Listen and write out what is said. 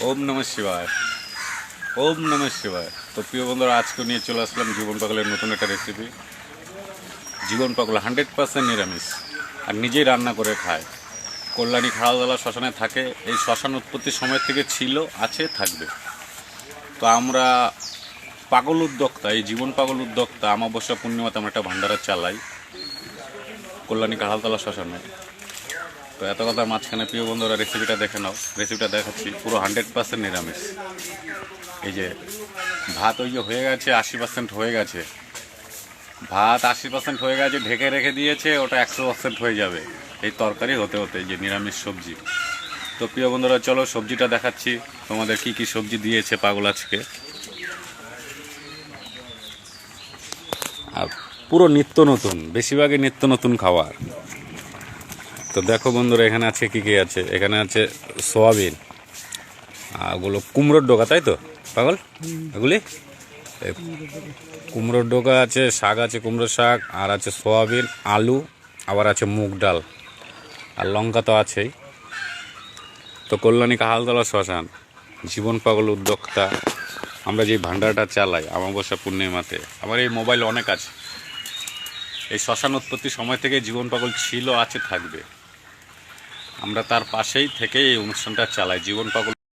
ওম নমঃ শিবায়। ওম নমঃ শিবায়। তো প্রিয় বন্ধুরা, আজকে নিয়ে চলে আসলাম জীবন পাগলের নতুন একটা রেসিপি। জীবন পাগল 100% নিরামিষ আর নিজেই রান্না করে খায়। কল্যাণী খাড়াতলা শ্মশানে থাকে। এই শ্মশান উৎপত্তির সময় থেকে ছিল, আছে, থাকবে। তো আমরা পাগল উদ্যোক্তা, এই জীবন পাগল উদ্যোক্তা অমাবস্যা পূর্ণিমাতে আমরা একটা ভান্ডারা চালাই কল্যাণী কাঁঠালতলা শ্মশানে। তো এত কথার মাঝখানে প্রিয় বন্ধুরা রেসিপিটা দেখে নাও। রেসিপিটা দেখাচ্ছি পুরো 100% নিরামিষ। এই যে ভাত ওই যে হয়ে গেছে, 80% হয়ে গেছে। ভাত 80% হয়ে গেছে, ঢেকে রেখে দিয়েছে, ওটা 100% হয়ে যাবে এই তরকারি হতে হতে। যে নিরামিষ সবজি। তো প্রিয় বন্ধুরা চলো সবজিটা দেখাচ্ছি তোমাদের কি কি সবজি দিয়েছে পাগল আজকে। আর পুরো নিত্য নতুন, বেশিরভাগই নিত্য নতুন খাবার। তো দেখো বন্ধুরা, এখানে আছে কি কি আছে। এখানে আছে সোয়াবিন, আর ওগুলো কুমড়োর ডোকা, তাই তো পাগল? এগুলি কুমড়োর ডোকা আছে, শাক আছে কুমড়োর শাক, আর আছে সোয়াবিন, আলু, আবার আছে মুগ ডাল, আর লঙ্কা তো আছেই। তো কল্যাণী কাঁঠালতলা শ্মশান, জীবন পাগল উদ্যোক্তা আমরা যে ভান্ডারটা চালাই অমাবস্যা পূর্ণিমাতে। আমার এই মোবাইল অনেক আছে। এই শ্মশান উৎপত্তির সময় থেকে জীবন পাগল ছিল, আছে, থাকবে। আমরা তার পাশেই থেকে এই অনুষ্ঠানটা চালাই। জীবন পাগল